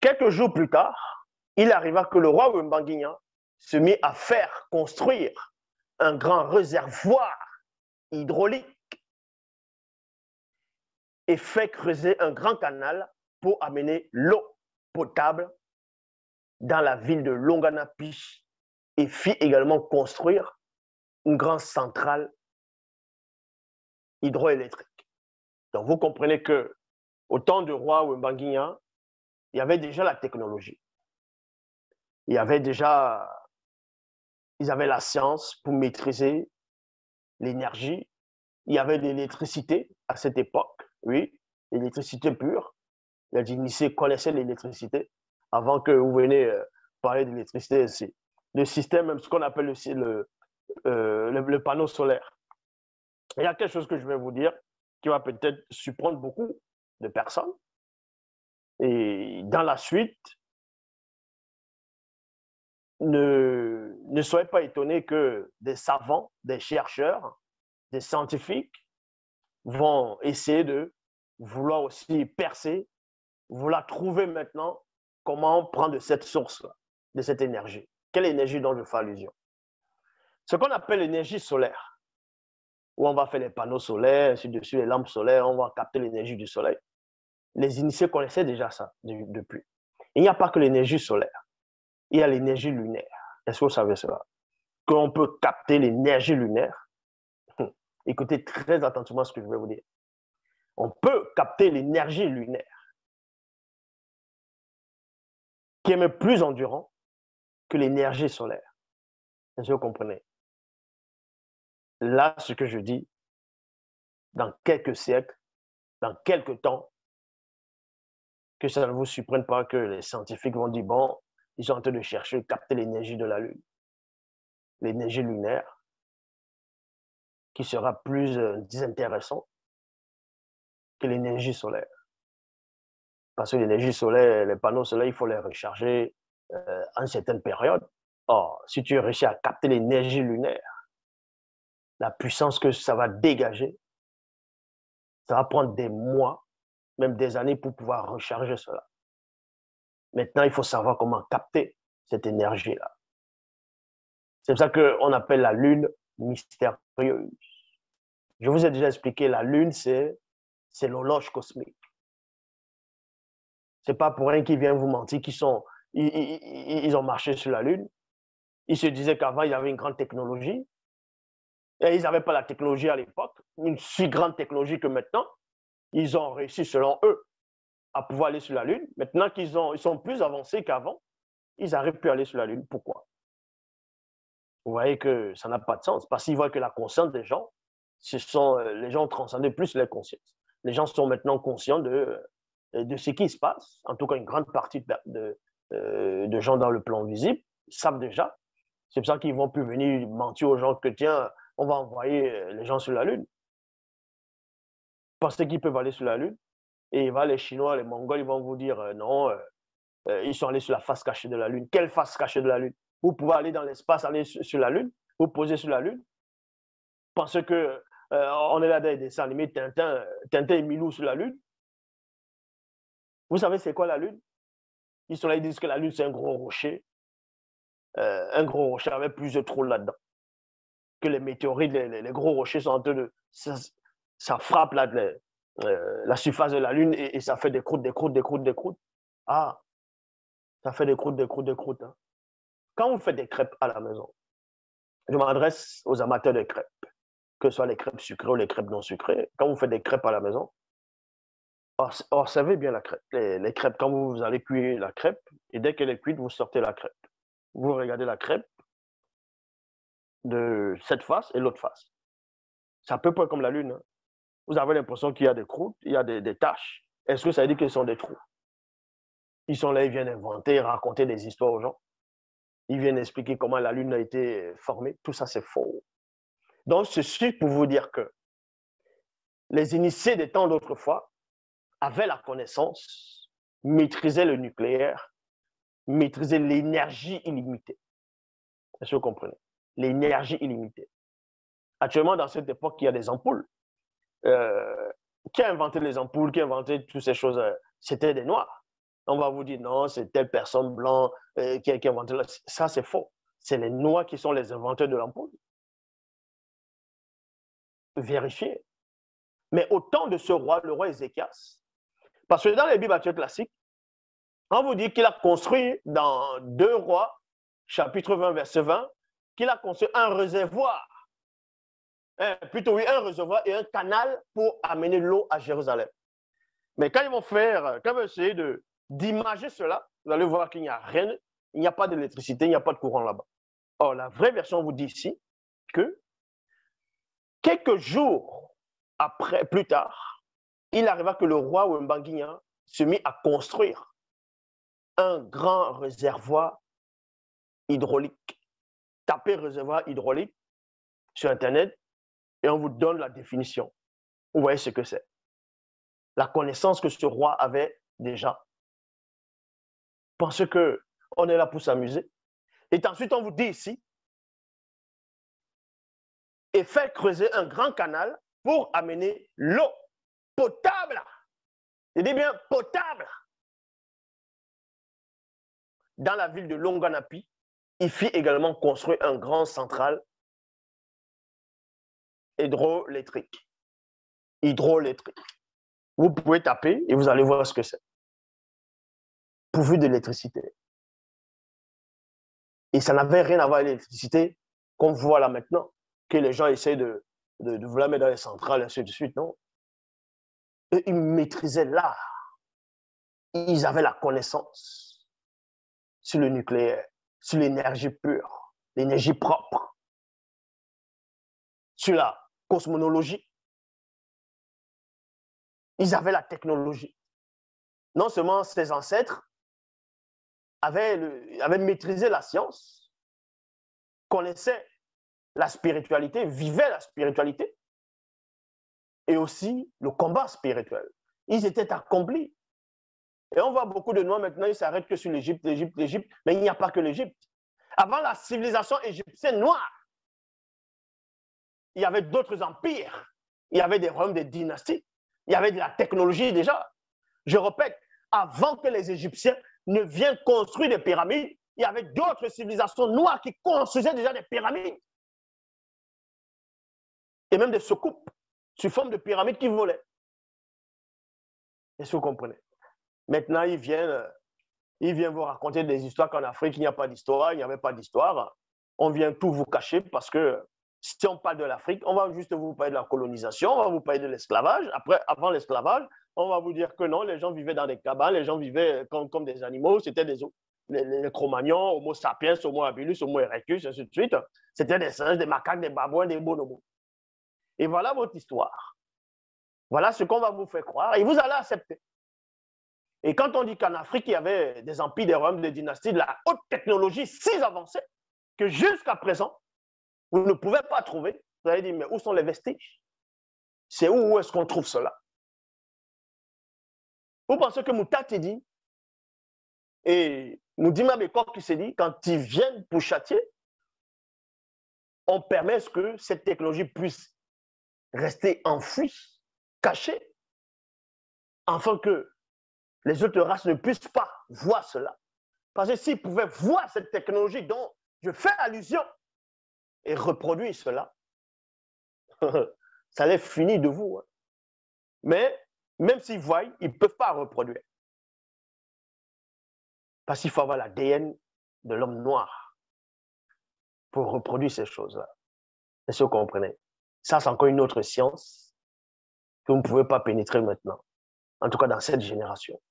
Quelques jours plus tard, il arriva que le roi Wembanguignan se mit à faire construire un grand réservoir hydraulique et fait creuser un grand canal pour amener l'eau potable dans la ville de Longanapi et fit également construire une grande centrale hydroélectrique. Donc vous comprenez que au temps du roi Wembanguignan, il y avait déjà la technologie. Il y avait déjà, ils avaient la science pour maîtriser l'énergie. Il y avait de l'électricité à cette époque, oui, l'électricité pure. Les Djignissés connaissaient l'électricité avant que vous veniez parler d'électricité ici. Le système, même ce qu'on appelle le panneau solaire. Il y a quelque chose que je vais vous dire qui va peut-être surprendre beaucoup de personnes. Et dans la suite, ne soyez pas étonnés que des savants, des chercheurs, des scientifiques vont essayer de vouloir aussi percer, vouloir trouver maintenant comment prendre de cette source-là, de cette énergie. Quelle énergie dont je fais allusion? Ce qu'on appelle l'énergie solaire, où on va faire les panneaux solaires, ainsi de suite, les lampes solaires, on va capter l'énergie du soleil. Les initiés connaissaient déjà ça depuis. Il n'y a pas que l'énergie solaire, il y a l'énergie lunaire. Est-ce que vous savez cela? Qu'on peut capter l'énergie lunaire. Écoutez très attentivement ce que je vais vous dire. On peut capter l'énergie lunaire, qui est même plus endurant que l'énergie solaire. Est-ce que vous comprenez? Là, ce que je dis, dans quelques siècles, dans quelques temps, que ça ne vous surprenne pas que les scientifiques vont dire, bon, ils sont en train de chercher, capter l'énergie de la Lune, l'énergie lunaire, qui sera plus intéressant que l'énergie solaire. Parce que l'énergie solaire, les panneaux solaires, il faut les recharger à une certaine période. Or, si tu réussis à capter l'énergie lunaire, la puissance que ça va dégager, ça va prendre des mois, même des années pour pouvoir recharger cela. Maintenant, il faut savoir comment capter cette énergie-là. C'est pour ça qu'on appelle la Lune mystérieuse. Je vous ai déjà expliqué, la Lune, c'est l'horloge cosmique. Ce n'est pas pour rien qu'ils viennent vous mentir ils ont marché sur la Lune. Ils se disaient qu'avant, il y avait une grande technologie. Et ils n'avaient pas la technologie à l'époque, une si grande technologie que maintenant, ils ont réussi, selon eux, à pouvoir aller sur la Lune. Maintenant qu'ils sont plus avancés qu'avant, ils arrivent plus à aller sur la Lune. Pourquoi? Vous voyez que ça n'a pas de sens. Parce qu'ils voient que la conscience des gens, les gens ont transcendé plus les consciences. Les gens sont maintenant conscients de ce qui se passe. En tout cas, une grande partie de gens dans le plan visible savent déjà. C'est pour ça qu'ils ne vont plus venir mentir aux gens que tiens, on va envoyer les gens sur la Lune. Parce qu'ils peuvent aller sur la Lune. Et les Chinois, les Mongols, ils vont vous dire non, ils sont allés sur la face cachée de la Lune. Quelle face cachée de la Lune? Vous pouvez aller dans l'espace, aller sur la Lune, vous poser sur la Lune. Parce que on est là dans les dessins animés, Tintin et Milou sur la Lune. Vous savez c'est quoi la Lune? Ils sont là, ils disent que la Lune, c'est un gros rocher avec plusieurs trous là-dedans. Que les météorites, les gros rochers sont en train de... Ça frappe là, la surface de la Lune et ça fait des croûtes, des croûtes, des croûtes, des croûtes. Ah, ça fait des croûtes, des croûtes, des croûtes. Hein. Quand vous faites des crêpes à la maison, je m'adresse aux amateurs de crêpes, que ce soit les crêpes sucrées ou les crêpes non sucrées. Quand vous faites des crêpes à la maison, observez bien la crêpe. Les crêpes, quand vous allez cuire la crêpe, et dès qu'elle est cuite, vous sortez la crêpe. Vous regardez la crêpe de cette face et l'autre face. C'est à peu près comme la Lune. Hein. Vous avez l'impression qu'il y a des croûtes, il y a des taches. Est-ce que ça veut dire qu'ils sont des trous? Ils sont là, ils viennent inventer, raconter des histoires aux gens. Ils viennent expliquer comment la Lune a été formée. Tout ça, c'est faux. Donc, ceci pour vous dire que les initiés des temps d'autrefois avaient la connaissance, maîtrisaient le nucléaire, maîtrisaient l'énergie illimitée. Est-ce que vous comprenez? L'énergie illimitée. Actuellement, dans cette époque, il y a des ampoules. Qui a inventé les ampoules, qui a inventé toutes ces choses? C'était des Noirs. On va vous dire non, c'est telle personne blanche qui a inventé. Ça, c'est faux. C'est les Noirs qui sont les inventeurs de l'ampoule. Vérifiez. Mais au temps de ce roi, le roi Ézéchias, parce que dans les Bibles classiques, on vous dit qu'il a construit dans 2 Rois, chapitre 20, verset 20, qu'il a construit un réservoir, plutôt oui, un réservoir et un canal pour amener l'eau à Jérusalem. Mais quand ils vont essayer d'imager cela, vous allez voir qu'il n'y a rien, il n'y a pas d'électricité, il n'y a pas de courant là-bas. Or, la vraie version vous dit ici que quelques jours plus tard, il arriva que le roi Wembanguignan se mit à construire un grand réservoir hydraulique. Tapez réservoir hydraulique sur Internet et on vous donne la définition. Vous voyez ce que c'est. La connaissance que ce roi avait déjà. Parce qu'on est là pour s'amuser. Et ensuite, on vous dit ici, et faire creuser un grand canal pour amener l'eau potable. Je dis bien potable. Dans la ville de Longanapi, il fit également construire un grand central hydroélectrique. Vous pouvez taper et vous allez voir ce que c'est. Pourvu d'électricité. Et ça n'avait rien à voir avec l'électricité qu'on voit là maintenant, que les gens essaient de vous la mettre dans les centrales, et ainsi de suite, non. Et ils maîtrisaient l'art. Ils avaient la connaissance sur le nucléaire, sur l'énergie pure, l'énergie propre, sur la cosmologie. Ils avaient la technologie. Non seulement ses ancêtres avaient maîtrisé la science, connaissaient la spiritualité, vivaient la spiritualité, et aussi le combat spirituel. Ils étaient accomplis. Et on voit beaucoup de Noirs maintenant, ils s'arrêtent que sur l'Égypte, mais il n'y a pas que l'Égypte. Avant la civilisation égyptienne noire, il y avait d'autres empires, il y avait des royaumes, des dynasties, il y avait de la technologie déjà. Je répète, avant que les Égyptiens ne viennent construire des pyramides, il y avait d'autres civilisations noires qui construisaient déjà des pyramides. Et même des soucoupes sous forme de pyramides qui volaient. Est-ce que vous comprenez? Maintenant, ils viennent vous raconter des histoires qu'en Afrique, il n'y a pas d'histoire, il n'y avait pas d'histoire. On vient tout vous cacher parce que si on parle de l'Afrique, on va juste vous parler de la colonisation, on va vous parler de l'esclavage. Après, avant l'esclavage, on va vous dire que non, les gens vivaient dans des cabanes, les gens vivaient comme des animaux, c'était les Cro-Magnons, Homo sapiens, Homo habilis, Homo erectus, ainsi de suite. C'était des singes, des macaques, des babouins, des bonobos. Et voilà votre histoire. Voilà ce qu'on va vous faire croire et vous allez accepter. Et quand on dit qu'en Afrique, il y avait des empires, des royaumes, des dynasties, de la haute technologie si avancée que jusqu'à présent, vous ne pouvez pas trouver, vous allez dire, mais où sont les vestiges? C'est où est-ce qu'on trouve cela? Vous pensez que Moutati dit, et Moudima Bekor qui s'est dit, quand ils viennent pour châtier, on permet que cette technologie puisse rester enfouie, cachée, afin que les autres races ne puissent pas voir cela. Parce que s'ils pouvaient voir cette technologie dont je fais allusion et reproduire cela, ça allait finir de vous. Hein. Mais même s'ils voient, ils ne peuvent pas reproduire. Parce qu'il faut avoir l'ADN de l'homme noir pour reproduire ces choses-là. Est-ce que vous comprenez? Ça, c'est encore une autre science que vous ne pouvez pas pénétrer maintenant. En tout cas, dans cette génération.